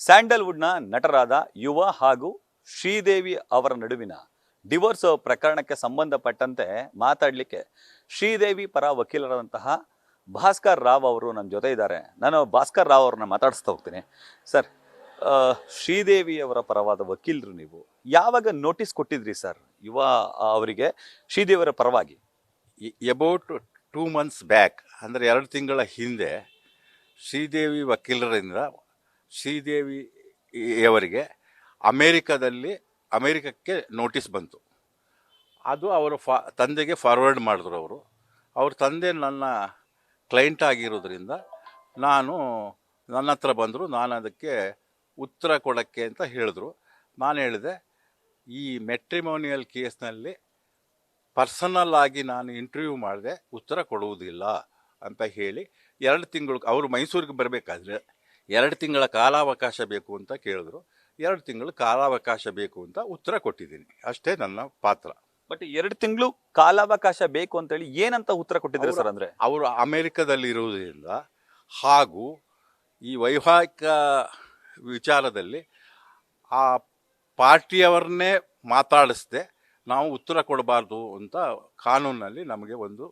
ಸ್ಯಾಂಡಲ್ವುಡ್ನ ನಟರಾದ ಯುವ ಹಾಗೂ ಶ್ರೀದೇವಿ ಅವರ ನಡುವಿನ ಡಿವೋರ್ಸ್ ಪ್ರಕರಣಕ್ಕೆ ಸಂಬಂಧಪಟ್ಟಂತೆ ಮಾತಾಡಲಿಕ್ಕೆ ಶ್ರೀದೇವಿ ಪರ ವಕೀಲರಾದಂತಹ ಭಾಸ್ಕರ್ ರಾವ್ ಅವರು ನನ್ನ ಜೊತೆ ಇದ್ದಾರೆ. ನಾನು ಭಾಸ್ಕರ್ ರಾವ್ ಅವ್ರನ್ನ ಮಾತಾಡಿಸ್ತಾ ಹೋಗ್ತೀನಿ. ಸರ್, ಶ್ರೀದೇವಿ ಅವರ ಪರವಾದ ವಕೀಲರು ನೀವು ಯಾವಾಗ ನೋಟಿಸ್ ಕೊಟ್ಟಿದ್ರಿ ಸರ್ ಯುವ ಅವರಿಗೆ ಶ್ರೀದೇವಿಯವರ ಪರವಾಗಿ? ಅಬೌಟ್ 2 months ಬ್ಯಾಕ್, ಅಂದರೆ 2 ತಿಂಗಳ ಹಿಂದೆ ಶ್ರೀದೇವಿ ವಕೀಲರಿಂದ ಶ್ರೀದೇವಿಯವರಿಗೆ ಅಮೇರಿಕಕ್ಕೆ ನೋಟಿಸ್ ಬಂತು. ಅದು ಅವರ ತಂದೆಗೆ ಫಾರ್ವರ್ಡ್ ಮಾಡಿದ್ರು. ಅವ್ರ ತಂದೆ ನನ್ನ ಕ್ಲೈಂಟ್ ಆಗಿರೋದ್ರಿಂದ ನನ್ನ ಹತ್ರ ಬಂದರು. ನಾನು ಅದಕ್ಕೆ ಉತ್ತರ ಕೊಡೋಕ್ಕೆ ಅಂತ ಹೇಳಿದ್ರು. ನಾನು ಹೇಳಿದೆ, ಈ ಮೆಟ್ರಿಮೋನಿಯಲ್ ಕೇಸ್ನಲ್ಲಿ ಪರ್ಸನಲ್ ಆಗಿ ನಾನು ಇಂಟರ್ವ್ಯೂ ಮಾಡಿದೆ, ಉತ್ತರ ಕೊಡುವುದಿಲ್ಲ ಅಂತ ಹೇಳಿ 2 ತಿಂಗಳು ಅವರು ಮೈಸೂರಿಗೆ ಬರಬೇಕಾದ್ರೆ 2 ತಿಂಗಳ ಕಾಲಾವಕಾಶ ಬೇಕು ಅಂತ ಕೇಳಿದ್ರು. 2 ತಿಂಗಳು ಕಾಲಾವಕಾಶ ಬೇಕು ಅಂತ ಉತ್ತರ ಕೊಟ್ಟಿದ್ದೀನಿ. ಅಷ್ಟೇ ನನ್ನ ಪಾತ್ರ. ಬಟ್ 2 ತಿಂಗಳು ಕಾಲಾವಕಾಶ ಬೇಕು ಅಂತೇಳಿ ಏನಂತ ಉತ್ತರ ಕೊಟ್ಟಿದ್ದಾರೆ ಸರ್? ಅಂದರೆ ಅವರು ಅಮೆರಿಕದಲ್ಲಿ ಇರುವುದರಿಂದ ಹಾಗೂ ಈ ವೈವಾಹಿಕ ವಿಚಾರದಲ್ಲಿ ಆ ಪಾರ್ಟಿಯವರನ್ನೇ ಮಾತಾಡಿಸ್ದೆ ನಾವು ಉತ್ತರ ಕೊಡಬಾರ್ದು ಅಂತ ಕಾನೂನಲ್ಲಿ ನಮಗೆ ಒಂದು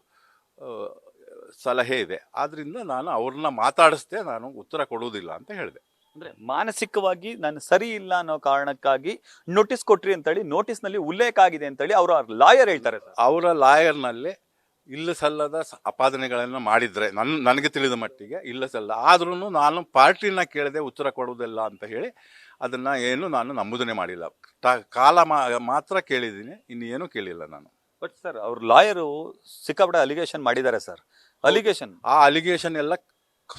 ಸಲಹೆ ಇದೆ. ಆದ್ದರಿಂದ ನಾನು ಅವ್ರನ್ನ ಮಾತಾಡಿಸ್ದೆ, ನಾನು ಉತ್ತರ ಕೊಡುವುದಿಲ್ಲ ಅಂತ ಹೇಳಿದೆ. ಅಂದ್ರೆ ಮಾನಸಿಕವಾಗಿ ನಾನು ಸರಿ ಇಲ್ಲ ಅನ್ನೋ ಕಾರಣಕ್ಕಾಗಿ ನೋಟಿಸ್ ಕೊಟ್ರಿ ಅಂತೇಳಿ ನೋಟಿಸ್ನಲ್ಲಿ ಉಲ್ಲೇಖ ಆಗಿದೆ ಅಂತೇಳಿ ಅವರ ಲಾಯರ್ ಹೇಳ್ತಾರೆ. ಅವರ ಲಾಯರ್ನಲ್ಲಿ ಇಲ್ಲ ಸಲ್ಲದ ಅಪಾದನೆಗಳನ್ನು ಮಾಡಿದ್ರೆ ನನಗೆ ತಿಳಿದ ಮಟ್ಟಿಗೆ ಇಲ್ಲ ಸಲ್ಲ. ಆದ್ರೂ ನಾನು ಪಾರ್ಟಿನ ಕೇಳದೆ ಉತ್ತರ ಕೊಡುವುದಿಲ್ಲ ಅಂತ ಹೇಳಿ ಅದನ್ನು ನಾನು ನಮೂದನೆ ಮಾಡಿಲ್ಲ. ಕಾಲ ಮಾತ್ರ ಕೇಳಿದ್ದೀನಿ, ಇನ್ನೇನು ಕೇಳಿಲ್ಲ ನಾನು. ಬಟ್ ಸರ್, ಅವ್ರ ಲಾಯರು ಸಿಕ್ಕಾಪಟ್ಟೆ ಅಲಿಗೇಷನ್ ಮಾಡಿದ್ದಾರೆ ಸರ್. ಆ ಅಲಿಗೇಷನ್ ಎಲ್ಲ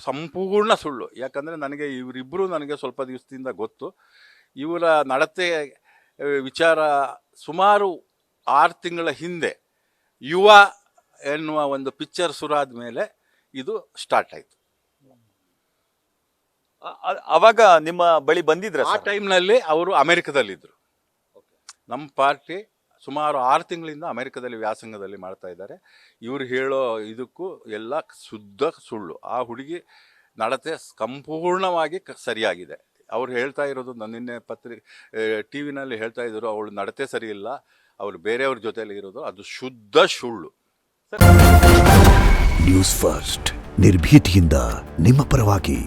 ಸಂಪೂರ್ಣ ಸುಳ್ಳು. ಯಾಕಂದರೆ ಇವರಿಬ್ಬರು ನನಗೆ ಸ್ವಲ್ಪ ದಿವಸದಿಂದ ಗೊತ್ತು. ಇವರ ನಡತೆ ವಿಚಾರ ಸುಮಾರು 6 ತಿಂಗಳ ಹಿಂದೆ ಯುವ ಎನ್ನುವ ಒಂದು ಪಿಕ್ಚರ್ ಸುರಾದ ಮೇಲೆ ಇದು ಸ್ಟಾರ್ಟ್ ಆಯಿತು. ಅವಾಗ ನಿಮ್ಮ ಬಳಿ ಬಂದಿದ್ರ? ಆ ಟೈಮ್ನಲ್ಲಿ ಅವರು ಅಮೆರಿಕದಲ್ಲಿದ್ದರು. ನಮ್ಮ ಪಾರ್ಟಿ ಸುಮಾರು 6 ತಿಂಗಳಿಂದ ಅಮೆರಿಕದಲ್ಲಿ ವ್ಯಾಸಂಗದಲ್ಲಿ ಮಾಡ್ತಾ ಇದ್ದಾರೆ. ಇವರು ಹೇಳೋ ಇದಕ್ಕೂ ಎಲ್ಲ ಶುದ್ಧ ಸುಳ್ಳು. ಆ ಹುಡುಗಿ ನಡತೆ ಸಂಪೂರ್ಣವಾಗಿ ಸರಿಯಾಗಿದೆ. ಅವ್ರು ಹೇಳ್ತಾ ಇರೋದು, ನಿನ್ನೆ ಟಿ ವಿನಲ್ಲಿ ಹೇಳ್ತಾ ಇದ್ರು ಅವಳು ನಡತೆ ಸರಿ ಇಲ್ಲ, ಅವರು ಬೇರೆಯವ್ರ ಜೊತೆಲಿ ಇರೋದು, ಅದು ಶುದ್ಧ ಸುಳ್ಳು. ನ್ಯೂಸ್ ಫಸ್ಟ್, ನಿರ್ಭೀತಿಯಿಂದ ನಿಮ್ಮ ಪರವಾಗಿ.